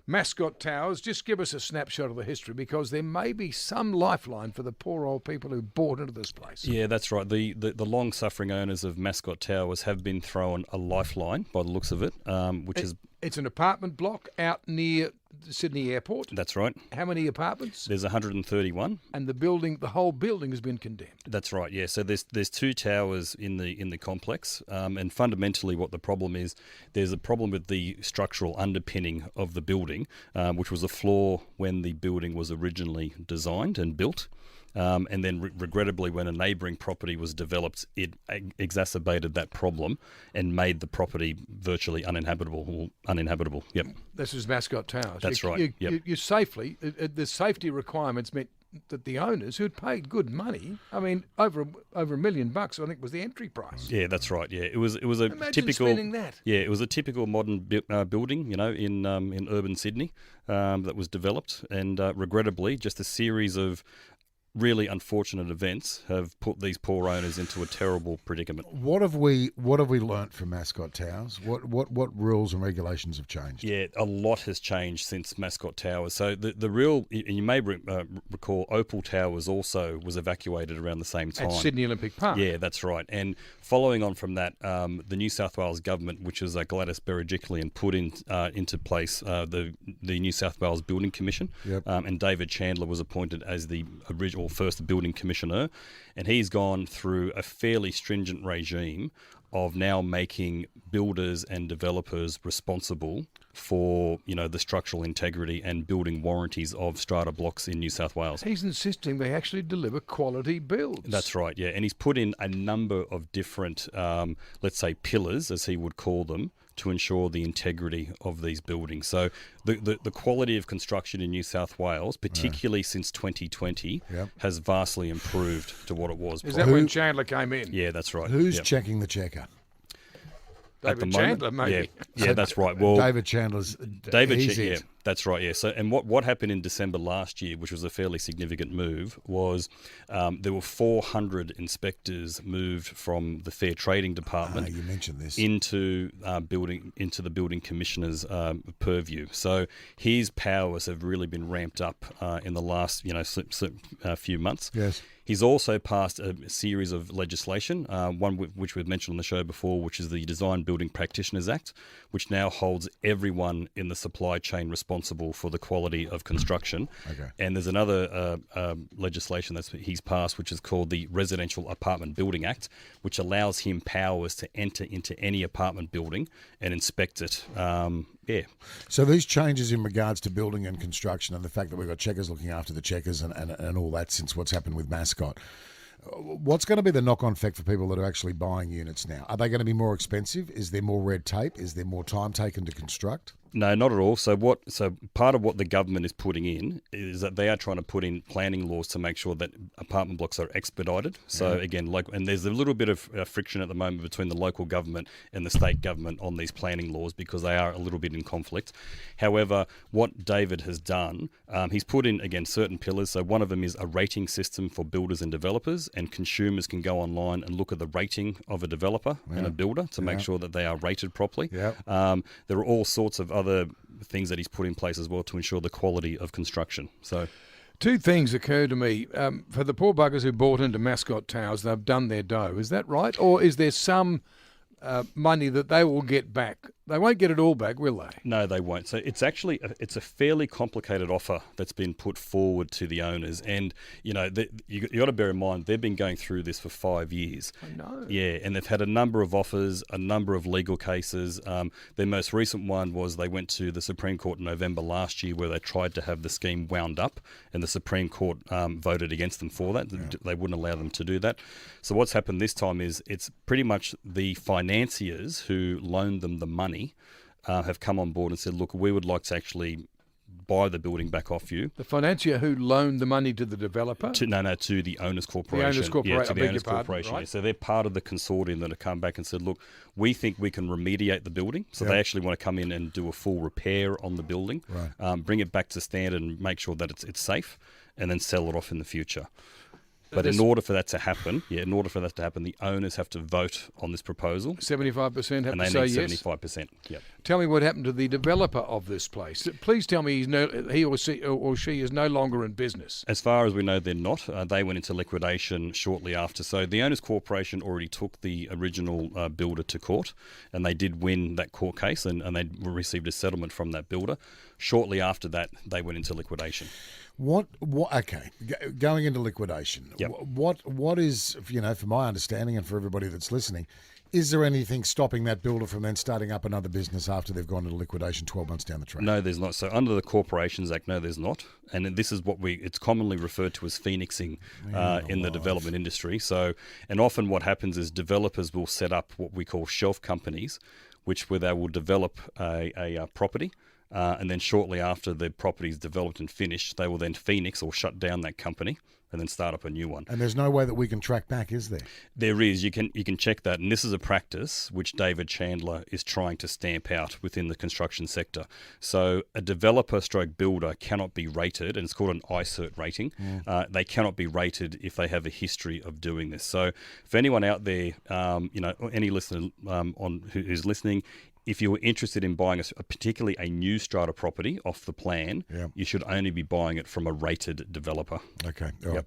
Mascot Towers. Just give us a snapshot of the history, because there may be some lifeline for the poor old people who bought into this place. Yeah, that's right. The long-suffering owners of Mascot Towers have been thrown a lifeline by the looks of it, It's an apartment block out near Sydney Airport. That's right. How many apartments? There's 131. And the whole building has been condemned. That's right. Yeah. So there's two towers in the complex, and fundamentally, what the problem is, there's a problem with the structural underpinning of the building, which was a flaw when the building was originally designed and built. And then regrettably, when a neighbouring property was developed, it exacerbated that problem and made the property virtually uninhabitable. Yep. This is Mascot Towers. That's right. You safely, the safety requirements meant that the owners, who'd paid good money, I mean, over $1 million, I think, was the entry price. Yeah, that's right. Yeah, it was a Imagine typical. spending that. Yeah, it was a typical modern building, in urban Sydney, that was developed, and regrettably, just a series of really unfortunate events have put these poor owners into a terrible predicament. What have we learnt from Mascot Towers? What rules and regulations have changed? Yeah, a lot has changed since Mascot Towers. So the real, and you may recall, Opal Towers also was evacuated around the same time. At Sydney Olympic Park. Yeah, that's right. And following on from that, the New South Wales government, which is Gladys Berejiklian, put into place the New South Wales Building Commission. Yep. And David Chandler was appointed as the original first building commissioner, and he's gone through a fairly stringent regime of now making builders and developers responsible for the structural integrity and building warranties of strata blocks in New South Wales. He's insisting they actually deliver quality builds. That's right, yeah, and he's put in a number of different, let's say, pillars, as he would call them, to ensure the integrity of these buildings. So the quality of construction in New South Wales, particularly since 2020, has vastly improved to what it was. Is that when Chandler came in? Yeah, that's right. Who's checking the checker? David Chandler, maybe. Yeah, that's right. Well, David Chandler's. Yeah, that's right. Yeah. So, and what happened in December last year, which was a fairly significant move, was there were 400 inspectors moved from the Fair Trading Department. You mentioned this into the building commissioner's purview. So his powers have really been ramped up in the last few months. Yes. He's also passed a series of legislation, one which we've mentioned on the show before, which is the Design Building Practitioners Act, which now holds everyone in the supply chain responsible for the quality of construction. Okay. And there's another legislation that he's passed, which is called the Residential Apartment Building Act, which allows him powers to enter into any apartment building and inspect it. So these changes in regards to building and construction, and the fact that we've got checkers looking after the checkers and all that, since what's happened with Mascot, what's going to be the knock-on effect for people that are actually buying units now? Are they going to be more expensive? Is there more red tape? Is there more time taken to construct? No, not at all. So part of what the government is putting in is that they are trying to put in planning laws to make sure that apartment blocks are expedited. So again, and there's a little bit of friction at the moment between the local government and the state government on these planning laws, because they are a little bit in conflict. However, what David has done, he's put in, again, certain pillars. So one of them is a rating system for builders and developers, and consumers can go online and look at the rating of a developer and a builder to make sure that they are rated properly. There are all sorts of other things that he's put in place as well to ensure the quality of construction. So, two things occur to me. For the poor buggers who bought into Mascot Towers, they've done their dough. Is that right? Or is there some money that they will get back? They won't get it all back, will they? No, they won't. So it's actually it's a fairly complicated offer that's been put forward to the owners, and you got to bear in mind they've been going through this for 5 years. I know. Yeah, and they've had a number of offers, a number of legal cases. Their most recent one was they went to the Supreme Court in November last year, where they tried to have the scheme wound up, and the Supreme Court voted against them for that. They wouldn't allow them to do that. So what's happened this time is it's pretty much the financiers who loaned them the money have come on board and said, look, we would like to actually buy the building back off you. The financier who loaned the money to the developer? To the Owners Corporation. The Owners Corporation. Yeah, to the Owners Pardon, Corporation. right? Yeah. So they're part of the consortium that have come back and said, look, we think we can remediate the building. So they actually want to come in and do a full repair on the building, bring it back to standard and make sure that it's safe, and then sell it off in the future. But in order for that to happen, the owners have to vote on this proposal. 75% have And to they say need yes. 75%. Yep. Tell me what happened to the developer of this place. Please tell me he or she is no longer in business. As far as we know, they're not. They went into liquidation shortly after. So the Owners Corporation already took the original builder to court, and they did win that court case, and they received a settlement from that builder. Shortly after that, they went into liquidation. Okay, going into liquidation. Yep. What is, for my understanding and for everybody that's listening, is there anything stopping that builder from then starting up another business after they've gone into liquidation 12 months down the track? No, there's not. So under the Corporations Act, no, there's not. And this is it's commonly referred to as phoenixing in the development industry. So, and often what happens is developers will set up what we call shelf companies, where they will develop a property. And then shortly after the property is developed and finished, they will then phoenix or shut down that company and then start up a new one. And there's no way that we can track back, is there? There is. You can check that. And this is a practice which David Chandler is trying to stamp out within the construction sector. So a developer stroke builder cannot be rated, and it's called an ICERT rating. They cannot be rated if they have a history of doing this. So for anyone out there, any listener who's listening, if you were interested in buying particularly a new strata property off the plan, you should only be buying it from a rated developer. Okay. All right.